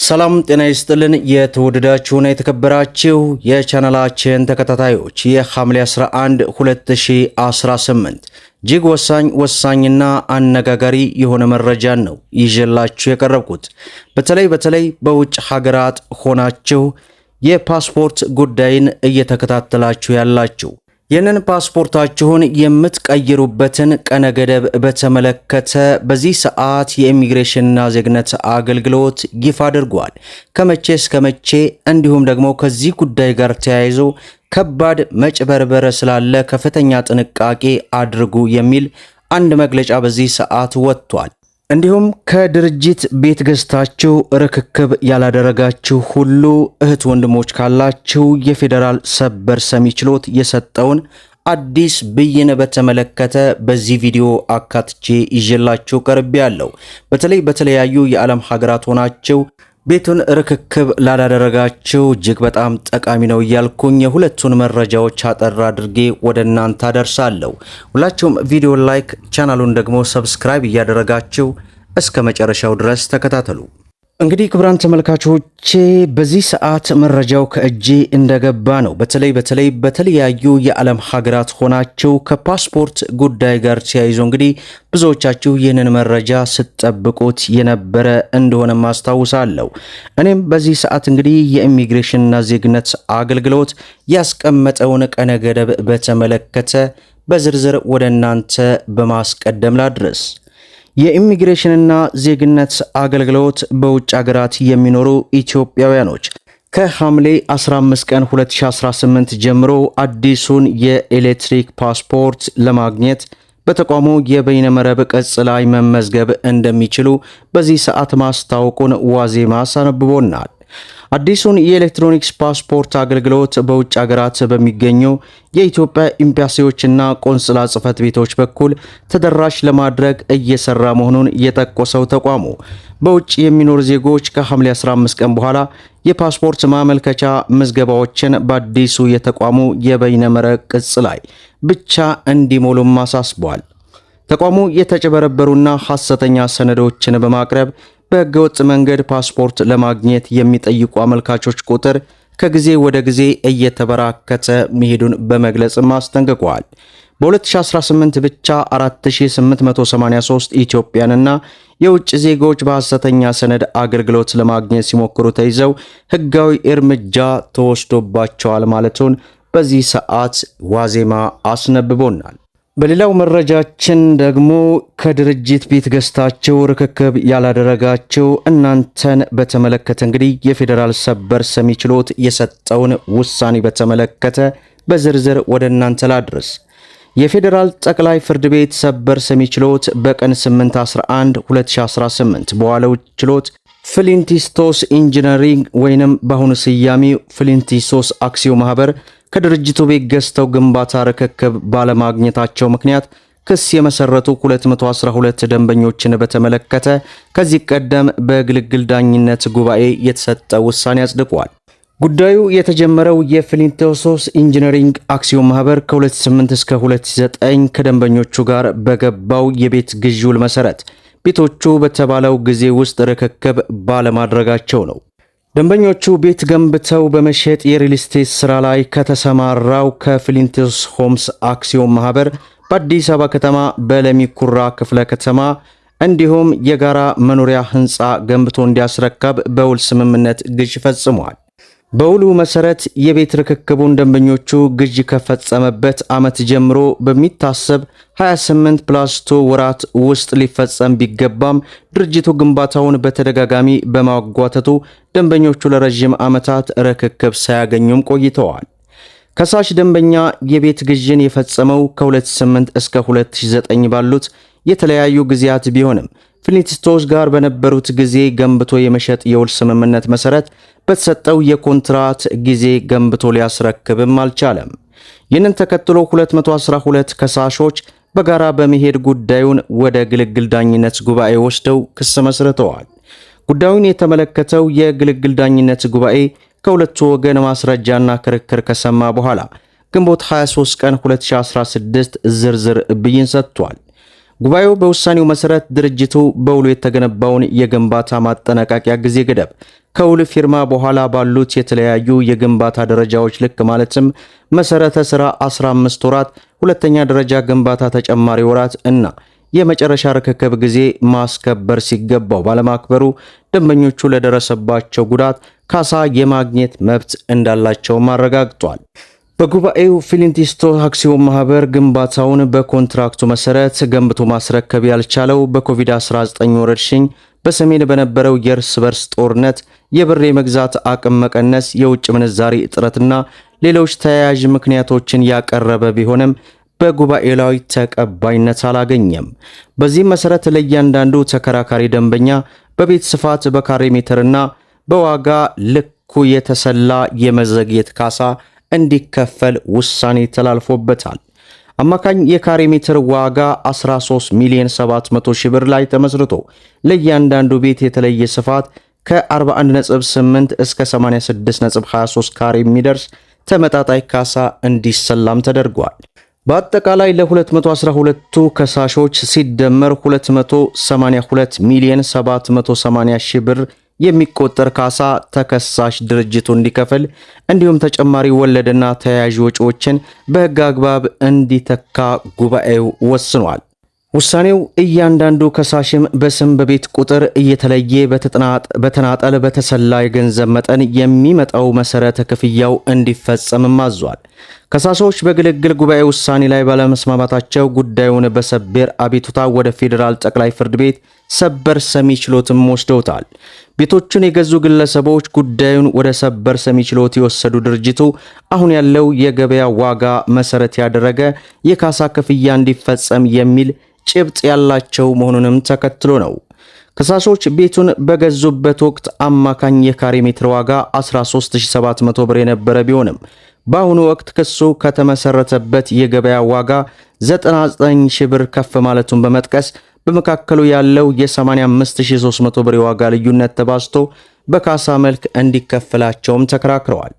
ሰላም ጤና ይስጥልን። የተወደዳችሁና የተከበራችሁ የቻናላችን ተከታታዮች የሐምሌ 11 2018 እጅግ ወሳኝና አነጋጋሪ የሆነ መረጃን ነው ይዤላችሁ የቀረብኩት። በተለይ በውጭ ሀገራት ሆናችሁ የፓስፖርት ጉዳይን እየተከታተላችሁ ያላችሁ ይህንን ፓስፖርታችሁን የምትቀይሩበትን ቀነ ገደብ በተመለከተ በዚህ ሰዓት የኢሚግሬሽንና ዜግነት አገልግሎት ይፋ አድርጓል። ከመቼ እስከ መቼ እንዲሁም ደግሞ ከዚህ ጉዳይ ጋር ተያይዞ ከባድ መጭበርበር ስላለ ከፍተኛ ጥንቃቄ አድርጉ የሚል አንድ መግለጫ በዚህ ሰዓት ወጥቷል። እንዲሁም ከድርጅት ቤት ገዝታችሁ ርክክብ ያላደረጋችሁ ሁሉ እህት ወንድሞች ካላችሁ የፌዴራል ሰበር ሰሚ ችሎት የሰጠውን አዲስ ብይን በተመለከተ በዚህ ቪዲዮ አካትቼ ይዤላችሁ ቀርቤያለሁ። በተለያዩ የዓለም ሀገራት ሆናችሁ ቤቱን ርክክብ ላላደረጋችሁ እጅግ በጣም ጠቃሚ ነው እያልኩኝ የሁለቱን መረጃዎች አጠር አድርጌ ወደ እናንተ አደርሳለሁ። ሁላችሁም ቪዲዮ ላይክ፣ ቻናሉን ደግሞ ሰብስክራይብ እያደረጋችሁ እስከ መጨረሻው ድረስ ተከታተሉ። እንግዲህ ክቡራን ተመልካቾቼ በዚህ ሰዓት መረጃው ከእጄ እንደገባ ነው። በተለያዩ የዓለም ሀገራት ሆናችሁ ከፓስፖርት ጉዳይ ጋር ተያይዞ እንግዲህ ብዙዎቻችሁ ይህንን መረጃ ስትጠብቁት የነበረ እንደሆነ ማስታውሳለሁ። እኔም በዚህ ሰዓት እንግዲህ የኢሚግሬሽንና ዜግነት አገልግሎት ያስቀመጠውን ቀነ ገደብ በተመለከተ በዝርዝር ወደ እናንተ በማስቀደም ላድረስ። የኢሚግሬሽንና ዜግነት አገልግሎት በውጭ ሀገራት የሚኖሩ ኢትዮጵያውያኖች ከሐምሌ 15 ቀን 2018 ጀምሮ አዲሱን የኤሌክትሪክ ፓስፖርት ለማግኘት በተቋሙ የበይነመረብ ቅጽ ላይ መመዝገብ እንደሚችሉ በዚህ ሰዓት ማስታወቁን ዋዜማ አስነብቦናል። አዲሱን የኤሌክትሮኒክስ ፓስፖርት አገልግሎት በውጭ ሀገራት በሚገኙ የኢትዮጵያ ኤምባሲዎችና ቆንስላ ጽሕፈት ቤቶች በኩል ተደራሽ ለማድረግ እየሰራ መሆኑን የጠቆሰው ተቋሙ በውጭ የሚኖሩ ዜጎች ከሐምሌ 15 ቀን በኋላ የፓስፖርት ማመልከቻ ምዝገባዎችን በአዲሱ የተቋሙ የበይነመረብ ቅጽ ላይ ብቻ እንዲሞሉም አሳስቧል። ተቋሙ የተጨበረበሩና ሐሰተኛ ሰነዶችን በማቅረብ በህገወጥ መንገድ ፓስፖርት ለማግኘት የሚጠይቁ አመልካቾች ቁጥር ከጊዜ ወደ ጊዜ እየተበራከተ መሄዱን በመግለጽም አስጠንቅቋል። በ2018 ብቻ 4883 ኢትዮጵያንና የውጭ ዜጎች በሐሰተኛ ሰነድ አገልግሎት ለማግኘት ሲሞክሩ ተይዘው ህጋዊ እርምጃ ተወስዶባቸዋል ማለቱን በዚህ ሰዓት ዋዜማ አስነብቦናል። በሌላው መረጃችን ደግሞ ከድርጅት ቤት ገዝታችሁ ርክክብ ያላደረጋችሁ እናንተን በተመለከተ እንግዲህ የፌዴራል ሰበር ሰሚ ችሎት የሰጠውን ውሳኔ በተመለከተ በዝርዝር ወደ እናንተ ላድርስ። የፌዴራል ጠቅላይ ፍርድ ቤት ሰበር ሰሚ ችሎት በቀን 8/11/2018 በዋለው ችሎት ፍሊንቲስቶስ ኢንጂነሪንግ ወይንም በአሁኑ ስያሜው ፍሊንቲስቶስ አክሲዮ ማህበር ከድርጅቱ ቤት ገዝተው ግንባታ ርክክብ ባለማግኘታቸው ምክንያት ክስ የመሰረቱ 212 ደንበኞችን በተመለከተ ከዚህ ቀደም በግልግል ዳኝነት ጉባኤ የተሰጠ ውሳኔ አጽድቋል። ጉዳዩ የተጀመረው የፍሊንቲስቶስ ኢንጂነሪንግ አክሲዮን ማህበር ከ2008 እስከ 2009 ከደንበኞቹ ጋር በገባው የቤት ግዢ ውል መሰረት ቤቶቹ በተባለው ጊዜ ውስጥ ርክክብ ባለማድረጋቸው ነው። ደንበኞቹ ቤት ገንብተው በመሸጥ የሪል ስቴት ስራ ላይ ከተሰማራው ከፍሊንቲስቶስ ሆምስ አክሲዮን ማህበር በአዲስ አበባ ከተማ በለሚ ኩራ ክፍለ ከተማ እንዲሁም የጋራ መኖሪያ ህንፃ ገንብቶ እንዲያስረከብ በውል ስምምነት ግዥ ፈጽሟል። በውሉ መሰረት የቤት ርክክቡን ደንበኞቹ ግዥ ከፈጸመበት ዓመት ጀምሮ በሚታሰብ 28+2 ወራት ውስጥ ሊፈጸም ቢገባም ድርጅቱ ግንባታውን በተደጋጋሚ በማጓተቱ ደንበኞቹ ለረጅም ዓመታት ርክክብ ሳያገኙም ቆይተዋል። ከሳሽ ደንበኛ የቤት ግዥን የፈጸመው ከ2008 እስከ 2009 ባሉት የተለያዩ ጊዜያት ቢሆንም ፍሊንቲስቶስ ጋር በነበሩት ጊዜ ገንብቶ የመሸጥ የውል ስምምነት መሰረት በተሰጠው የኮንትራት ጊዜ ገንብቶ ሊያስረክብም አልቻለም። ይህንን ተከትሎ 212 ከሳሾች በጋራ በመሄድ ጉዳዩን ወደ ግልግል ዳኝነት ጉባኤ ወስደው ክስ መስርተዋል። ጉዳዩን የተመለከተው የግልግል ዳኝነት ጉባኤ ከሁለቱ ወገን ማስረጃና ክርክር ከሰማ በኋላ ግንቦት 23 ቀን 2016 ዝርዝር ብይን ሰጥቷል። ጉባኤው በውሳኔው መሰረት ድርጅቱ በውሉ የተገነባውን የግንባታ ማጠናቀቂያ ጊዜ ገደብ ከውል ፊርማ በኋላ ባሉት የተለያዩ የግንባታ ደረጃዎች ልክ ማለትም መሰረተ ስራ 15 ወራት፣ ሁለተኛ ደረጃ ግንባታ ተጨማሪ ወራት እና የመጨረሻ ርክክብ ጊዜ ማስከበር ሲገባው ባለማክበሩ ደንበኞቹ ለደረሰባቸው ጉዳት ካሳ የማግኘት መብት እንዳላቸው አረጋግጧል። በጉባኤው ፊሊንቲስቶ አክሲዮን ማህበር ግንባታውን በኮንትራክቱ መሰረት ገንብቶ ማስረከብ ያልቻለው በኮቪድ-19 ወረርሽኝ፣ በሰሜን በነበረው የእርስ በርስ ጦርነት፣ የብር የመግዛት አቅም መቀነስ፣ የውጭ ምንዛሪ እጥረትና ሌሎች ተያያዥ ምክንያቶችን ያቀረበ ቢሆንም በጉባኤው ላይ ተቀባይነት አላገኘም። በዚህም መሰረት ለእያንዳንዱ ተከራካሪ ደንበኛ በቤት ስፋት፣ በካሬ ሜትርና በዋጋ ልኩ የተሰላ የመዘግየት ካሳ እንዲከፈል ውሳኔ ተላልፎበታል። አማካኝ የካሬ ሜትር ዋጋ 13 ሚሊዮን 700 ሺህ ብር ላይ ተመስርቶ ለእያንዳንዱ ቤት የተለየ ስፋት ከ41.8 እስከ 86.23 ካሬ የሚደርስ ተመጣጣኝ ካሳ እንዲሰላም ተደርጓል። በአጠቃላይ ለ212ቱ ከሳሾች ሲደመር 282 ሚሊዮን 780 ሺህ ብር የሚቆጠር ካሳ ተከሳሽ ድርጅቱ እንዲከፍል እንዲሁም ተጨማሪ ወለድና ተያያዥ ወጪዎችን በሕግ አግባብ እንዲተካ ጉባኤው ወስኗል። ውሳኔው እያንዳንዱ ከሳሽም በስም በቤት ቁጥር እየተለየ በተናጠል በተሰላ የገንዘብ መጠን የሚመጣው መሰረተ ክፍያው እንዲፈጸምም አዟል። ከሳሾች በግልግል ጉባኤ ውሳኔ ላይ ባለመስማማታቸው ጉዳዩን በሰበር አቤቱታ ወደ ፌዴራል ጠቅላይ ፍርድ ቤት ሰበር ሰሚ ችሎትም ወስደውታል። ቤቶቹን የገዙ ግለሰቦች ጉዳዩን ወደ ሰበር ሰሚ ችሎት የወሰዱ ድርጅቱ አሁን ያለው የገበያ ዋጋ መሰረት ያደረገ የካሳ ክፍያ እንዲፈጸም የሚል ጭብጥ ያላቸው መሆኑንም ተከትሎ ነው። ከሳሾች ቤቱን በገዙበት ወቅት አማካኝ የካሬ ሜትር ዋጋ 13700 ብር የነበረ ቢሆንም በአሁኑ ወቅት ክሱ ከተመሰረተበት የገበያ ዋጋ 99 ሺህ ብር ከፍ ማለቱን በመጥቀስ በመካከሉ ያለው የ85300 ብር የዋጋ ልዩነት ተባዝቶ በካሳ መልክ እንዲከፈላቸውም ተከራክረዋል።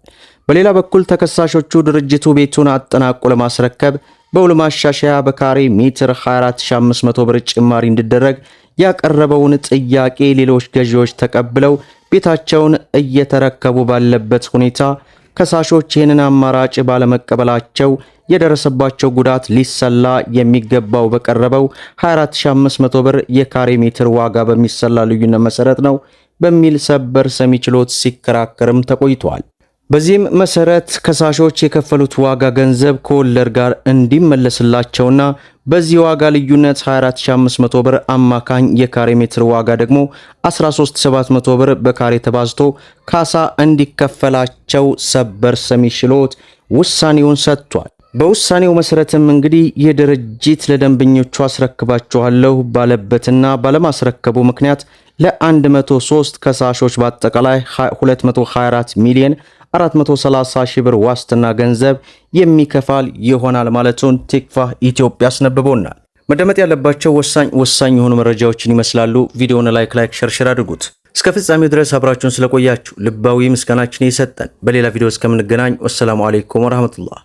በሌላ በኩል ተከሳሾቹ ድርጅቱ ቤቱን አጠናቆ ለማስረከብ በውል ማሻሻያ በካሬ ሜትር 24500 ብር ጭማሪ እንዲደረግ ያቀረበውን ጥያቄ ሌሎች ገዢዎች ተቀብለው ቤታቸውን እየተረከቡ ባለበት ሁኔታ ከሳሾች ይህንን አማራጭ ባለመቀበላቸው የደረሰባቸው ጉዳት ሊሰላ የሚገባው በቀረበው 24500 ብር የካሬ ሜትር ዋጋ በሚሰላ ልዩነት መሰረት ነው በሚል ሰበር ሰሚ ችሎት ሲከራከርም ተቆይቷል። በዚህም መሰረት ከሳሾች የከፈሉት ዋጋ ገንዘብ ከወለድ ጋር እንዲመለስላቸውና በዚህ ዋጋ ልዩነት 24500 ብር አማካኝ የካሬ ሜትር ዋጋ ደግሞ 13700 ብር በካሬ ተባዝቶ ካሳ እንዲከፈላቸው ሰበር ሰሚ ችሎት ውሳኔውን ሰጥቷል። በውሳኔው መሰረትም እንግዲህ የድርጅት ለደንበኞቹ አስረክባቸዋለሁ ባለበትና ባለማስረከቡ ምክንያት ለ103 ከሳሾች በአጠቃላይ 224 ሚሊዮን 430 ሺህ ብር ዋስትና ገንዘብ የሚከፋል ይሆናል ማለቱን ቲክቫህ ኢትዮጵያ አስነብቦናል። መደመጥ ያለባቸው ወሳኝ የሆኑ መረጃዎችን ይመስላሉ። ቪዲዮውን ላይክ ሸር አድርጉት። እስከ ፍጻሜው ድረስ አብራችሁን ስለቆያችሁ ልባዊ ምስጋናችን እየሰጠን በሌላ ቪዲዮ እስከምንገናኝ ወሰላሙ አለይኩም ወራህመቱላህ።